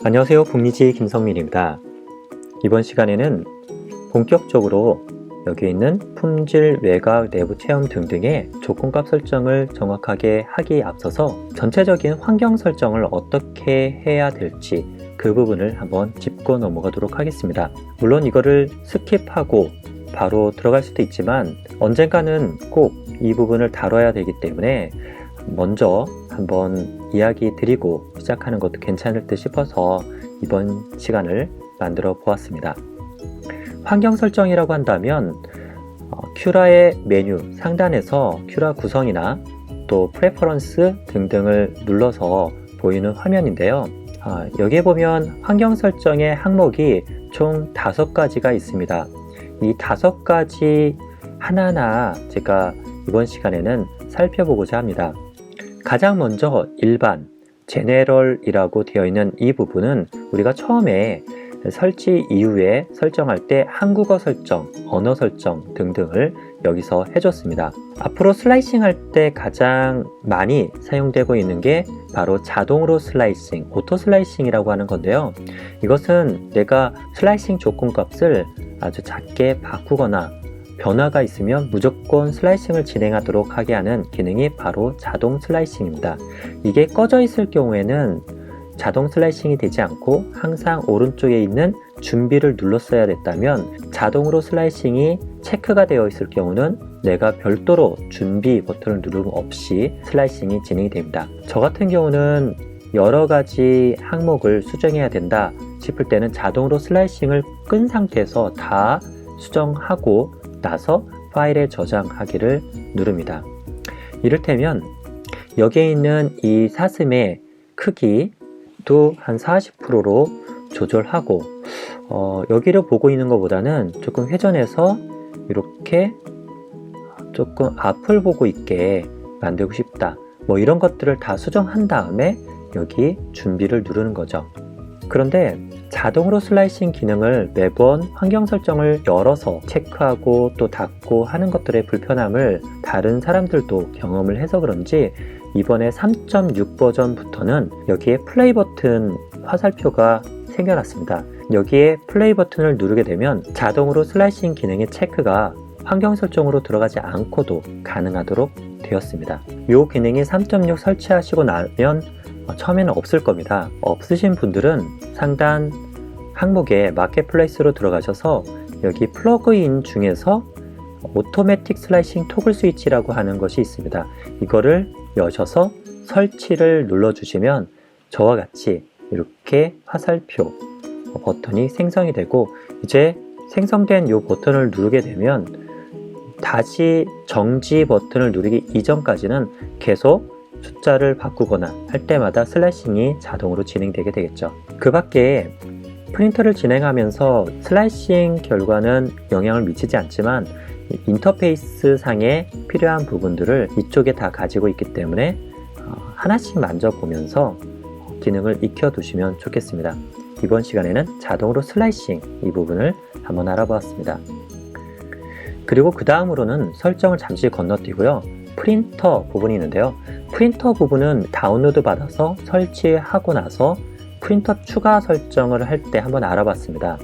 안녕하세요. 북리지 김성민입니다. 이번 시간에는 본격적으로 여기 있는 품질, 외곽, 내부 체험 등등의 조건값 설정을 정확하게 하기에 앞서서 전체적인 환경 설정을 어떻게 해야 될지 그 부분을 한번 짚고 넘어가도록 하겠습니다. 물론 이거를 스킵하고 바로 들어갈 수도 있지만 언젠가는 꼭 이 부분을 다뤄야 되기 때문에 먼저 한번 이야기 드리고 시작하는 것도 괜찮을 듯 싶어서 이번 시간을 만들어 보았습니다. 환경 설정이라고 한다면 큐라의 메뉴 상단에서 큐라 구성이나 또 프레퍼런스 등등을 눌러서 보이는 화면인데요. 여기에 보면 환경 설정의 항목이 총 5가지가 있습니다. 이 5가지 하나하나 제가 이번 시간에는 살펴보고자 합니다. 가장 먼저 일반, 제네럴이라고 되어 있는 이 부분은 우리가 처음에 설치 이후에 설정할 때 한국어 설정, 언어 설정 등등을 여기서 해줬습니다. 앞으로 슬라이싱 할 때 가장 많이 사용되고 있는 게 바로 자동으로 슬라이싱, 오토 슬라이싱이라고 하는 건데요. 이것은 내가 슬라이싱 조건값을 아주 작게 바꾸거나 변화가 있으면 무조건 슬라이싱을 진행하도록 하게 하는 기능이 바로 자동 슬라이싱입니다. 이게 꺼져 있을 경우에는 자동 슬라이싱이 되지 않고 항상 오른쪽에 있는 준비를 눌렀어야 됐다면 자동으로 슬라이싱이 체크가 되어 있을 경우는 내가 별도로 준비 버튼을 누름 없이 슬라이싱이 진행이 됩니다. 저 같은 경우는 여러 가지 항목을 수정해야 된다 싶을 때는 자동으로 슬라이싱을 끈 상태에서 다 수정하고 나서 파일에 저장하기를 누릅니다. 이를테면 여기에 있는 이 사슴의 크기도 한 40%로 조절하고 여기를 보고 있는 것보다는 조금 회전해서 이렇게 조금 앞을 보고 있게 만들고 싶다. 이런 것들을 다 수정한 다음에 여기 준비를 누르는 거죠. 그런데 자동으로 슬라이싱 기능을 매번 환경 설정을 열어서 체크하고 또 닫고 하는 것들의 불편함을 다른 사람들도 경험을 해서 그런지 이번에 3.6 버전부터는 여기에 플레이 버튼 화살표가 생겨났습니다. 여기에 플레이 버튼을 누르게 되면 자동으로 슬라이싱 기능의 체크가 환경 설정으로 들어가지 않고도 가능하도록 되었습니다. 이 기능이 3.6 설치하시고 나면 처음에는 없을 겁니다. 없으신 분들은 상단 항목에 마켓플레이스로 들어가셔서 여기 플러그인 중에서 오토매틱 슬라이싱 토글 스위치라고 하는 것이 있습니다. 이거를 여셔서 설치를 눌러주시면 저와 같이 이렇게 화살표 버튼이 생성이 되고 이제 생성된 이 버튼을 누르게 되면 다시 정지 버튼을 누르기 이전까지는 계속 숫자를 바꾸거나 할 때마다 슬라이싱이 자동으로 진행되게 되겠죠. 그 밖에 프린터를 진행하면서 슬라이싱 결과는 영향을 미치지 않지만 인터페이스 상에 필요한 부분들을 이쪽에 다 가지고 있기 때문에 하나씩 만져보면서 기능을 익혀두시면 좋겠습니다. 이번 시간에는 자동으로 슬라이싱 이 부분을 한번 알아보았습니다. 그리고 그 다음으로는 설정을 잠시 건너뛰고요. 프린터 부분이 있는데요. 프린터 부분은 다운로드 받아서 설치하고 나서 프린터 추가 설정을 할 때 한번 알아봤습니다.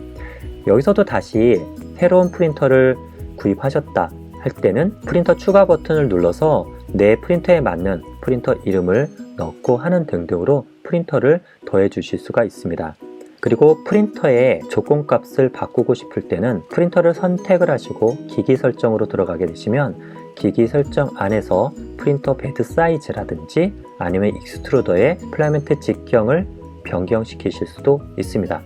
여기서도 다시 새로운 프린터를 구입하셨다 할 때는 프린터 추가 버튼을 눌러서 내 프린터에 맞는 프린터 이름을 넣고 하는 등등으로 프린터를 더해 주실 수가 있습니다. 그리고 프린터의 조건값을 바꾸고 싶을 때는 프린터를 선택을 하시고 기기 설정으로 들어가게 되시면 기기 설정 안에서 프린터 베드 사이즈라든지 아니면 익스트루더의 필라멘트 직경을 변경시키실 수도 있습니다.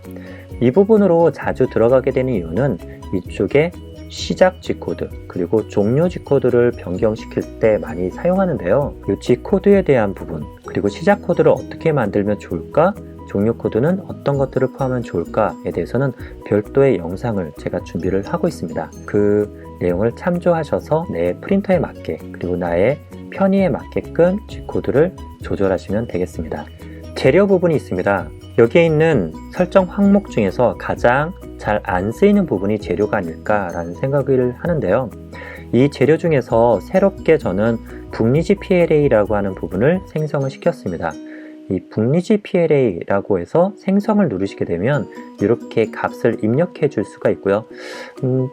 이 부분으로 자주 들어가게 되는 이유는 이쪽에 시작 G코드 그리고 종료 G코드를 변경시킬 때 많이 사용하는데요. 이 G코드에 대한 부분 그리고 시작 코드를 어떻게 만들면 좋을까? 종료 코드는 어떤 것들을 포함하면 좋을까에 대해서는 별도의 영상을 제가 준비를 하고 있습니다. 그 내용을 참조하셔서 내 프린터에 맞게 그리고 나의 편의에 맞게끔 G코드를 조절하시면 되겠습니다. 재료 부분이 있습니다. 여기에 있는 설정 항목 중에서 가장 잘 안 쓰이는 부분이 재료가 아닐까라는 생각을 하는데요. 이 재료 중에서 새롭게 저는 북리지 PLA라고 하는 부분을 생성을 시켰습니다. 이 북리지 PLA라고 해서 생성을 누르시게 되면 이렇게 값을 입력해 줄 수가 있고요.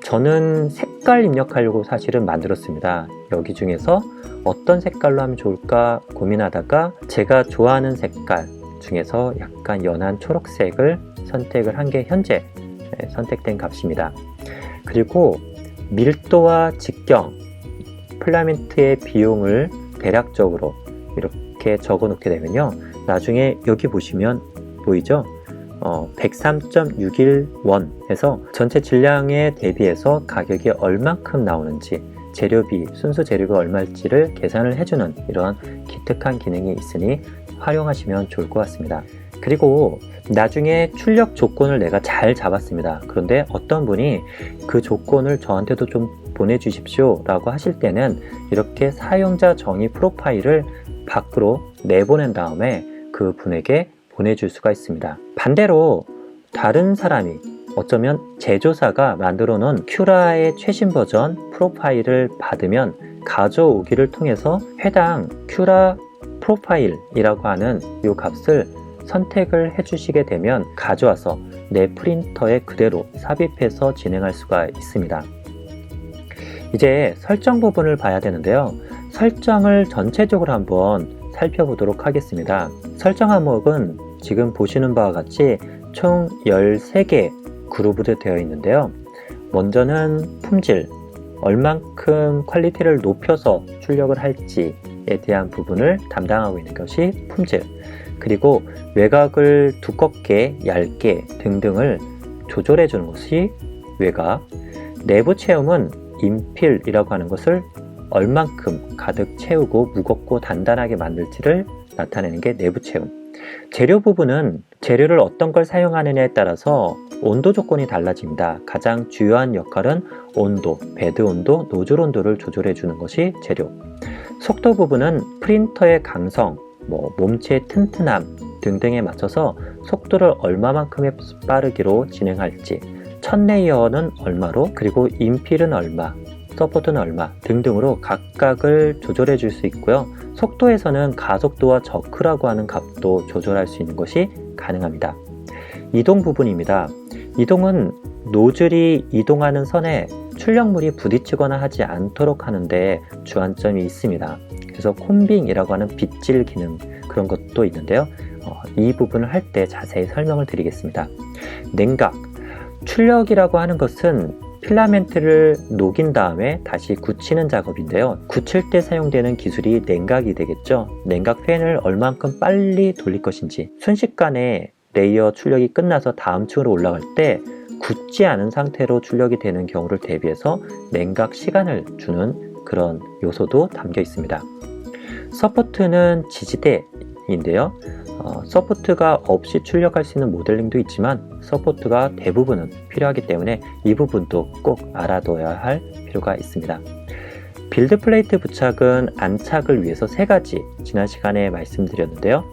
저는 색깔 입력하려고 사실은 만들었습니다. 여기 중에서 어떤 색깔로 하면 좋을까 고민하다가 제가 좋아하는 색깔 중에서 약간 연한 초록색을 선택을 한 게 현재 선택된 값입니다. 그리고 밀도와 직경, 필라멘트의 비용을 대략적으로 이렇게 적어 놓게 되면요, 나중에 여기 보시면 보이죠? 103.61원 해서 전체 질량에 대비해서 가격이 얼만큼 나오는지, 재료비, 순수 재료가 얼마일지를 계산을 해주는 이런 기특한 기능이 있으니 활용하시면 좋을 것 같습니다. 그리고 나중에 출력 조건을 내가 잘 잡았습니다. 그런데 어떤 분이 그 조건을 저한테도 좀 보내주십시오 라고 하실 때는 이렇게 사용자 정의 프로파일을 밖으로 내보낸 다음에 그 분에게 보내줄 수가 있습니다. 반대로 다른 사람이, 어쩌면 제조사가 만들어 놓은 큐라의 최신 버전 프로파일을 받으면 가져오기를 통해서 해당 큐라 프로파일이라고 하는 이 값을 선택을 해주시게 되면 가져와서 내 프린터에 그대로 삽입해서 진행할 수가 있습니다. 이제 설정 부분을 봐야 되는데요. 설정을 전체적으로 한번 살펴보도록 하겠습니다. 설정 항목은 지금 보시는 바와 같이 총 13개 그룹으로 되어 있는데요. 먼저는 품질, 얼만큼 퀄리티를 높여서 출력을 할지에 대한 부분을 담당하고 있는 것이 품질, 그리고 외곽을 두껍게, 얇게 등등을 조절해 주는 것이 외곽, 내부 체험은 인필이라고 하는 것을 얼만큼 가득 채우고 무겁고 단단하게 만들지를 나타내는 게 내부 체험. 재료 부분은 재료를 어떤 걸 사용하느냐에 따라서 온도 조건이 달라집니다. 가장 주요한 역할은 온도, 베드 온도, 노즐 온도를 조절해 주는 것이 재료. 속도 부분은 프린터의 강성, 몸체의 튼튼함 등등에 맞춰서 속도를 얼마만큼의 빠르기로 진행할지, 첫 레이어는 얼마로, 그리고 인필은 얼마, 서포트는 얼마 등등으로 각각을 조절해 줄 수 있고요. 속도에서는 가속도와 저크라고 하는 값도 조절할 수 있는 것이 가능합니다. 이동 부분입니다. 이동은 노즐이 이동하는 선에 출력물이 부딪히거나 하지 않도록 하는데 주안점이 있습니다. 그래서 콤빙이라고 하는 빗질 기능, 그런 것도 있는데요. 이 부분을 할 때 자세히 설명을 드리겠습니다. 냉각, 출력이라고 하는 것은 필라멘트를 녹인 다음에 다시 굳히는 작업인데요. 굳힐 때 사용되는 기술이 냉각이 되겠죠. 냉각 팬을 얼만큼 빨리 돌릴 것인지, 순식간에 레이어 출력이 끝나서 다음 층으로 올라갈 때 굳지 않은 상태로 출력이 되는 경우를 대비해서 냉각 시간을 주는 그런 요소도 담겨 있습니다. 서포트는 지지대인데요. 서포트가 없이 출력할 수 있는 모델링도 있지만 서포트가 대부분은 필요하기 때문에 이 부분도 꼭 알아둬야 할 필요가 있습니다. 빌드 플레이트 부착은 안착을 위해서 3가지 지난 시간에 말씀드렸는데요.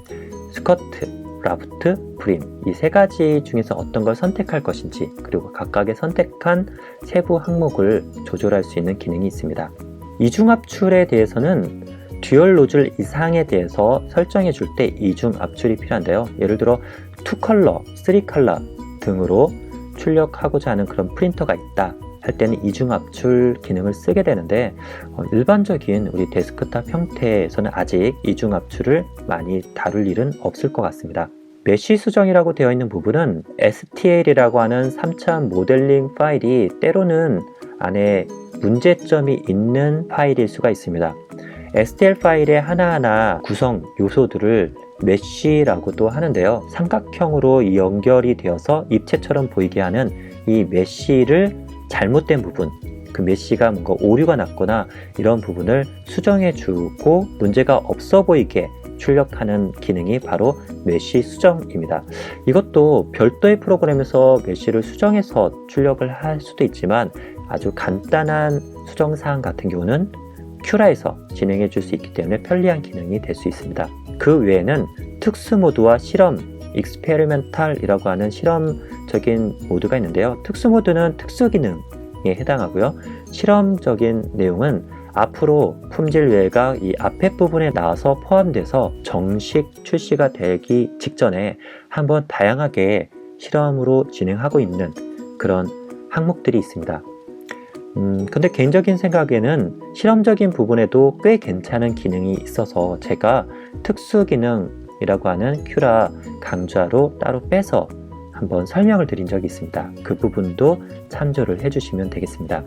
스커트, 라프트, 브림, 이 3가지 중에서 어떤 걸 선택할 것인지, 그리고 각각의 선택한 세부 항목을 조절할 수 있는 기능이 있습니다. 이중 압출에 대해서는 듀얼 노즐 이상에 대해서 설정해 줄 때 이중 압출이 필요한데요. 예를 들어 2컬러, 3컬러 등으로 출력하고자 하는 그런 프린터가 있다 할 때는 이중 압출 기능을 쓰게 되는데, 일반적인 우리 데스크탑 형태에서는 아직 이중 압출을 많이 다룰 일은 없을 것 같습니다. 메쉬 수정이라고 되어 있는 부분은 STL이라고 하는 3차원 모델링 파일이 때로는 안에 문제점이 있는 파일일 수가 있습니다. STL 파일의 하나하나 구성 요소들을 메쉬라고도 하는데요. 삼각형으로 연결이 되어서 입체처럼 보이게 하는 이 메쉬를 잘못된 부분, 그 메쉬가 뭔가 오류가 났거나 이런 부분을 수정해 주고 문제가 없어 보이게 출력하는 기능이 바로 메쉬 수정입니다. 이것도 별도의 프로그램에서 메쉬를 수정해서 출력을 할 수도 있지만 아주 간단한 수정사항 같은 경우는 큐라에서 진행해 줄 수 있기 때문에 편리한 기능이 될 수 있습니다. 그 외에는 특수 모드와 실험, 익스페리멘탈이라고 하는 실험적인 모드가 있는데요. 특수 모드는 특수 기능에 해당하고요. 실험적인 내용은 앞으로 품질 외곽 이 앞에 부분에 나와서 포함돼서 정식 출시가 되기 직전에 한번 다양하게 실험으로 진행하고 있는 그런 항목들이 있습니다. 근데 개인적인 생각에는 실험적인 부분에도 꽤 괜찮은 기능이 있어서 제가 특수 기능이라고 하는 큐라 강좌로 따로 빼서 한번 설명을 드린 적이 있습니다. 그 부분도 참조를 해주시면 되겠습니다.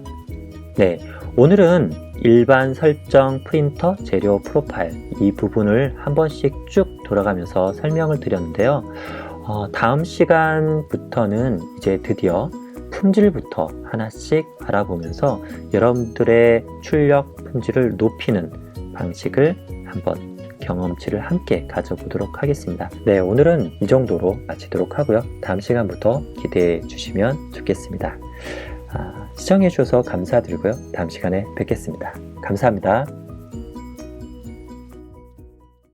네, 오늘은 일반 설정 프린터 재료 프로파일 이 부분을 한 번씩 쭉 돌아가면서 설명을 드렸는데요. 다음 시간부터는 이제 드디어 품질부터 하나씩 알아보면서 여러분들의 출력 품질을 높이는 방식을 한번 경험치를 함께 가져보도록 하겠습니다. 네, 오늘은 이 정도로 마치도록 하고요. 다음 시간부터 기대해 주시면 좋겠습니다. 시청해 주셔서 감사드리고요. 다음 시간에 뵙겠습니다. 감사합니다.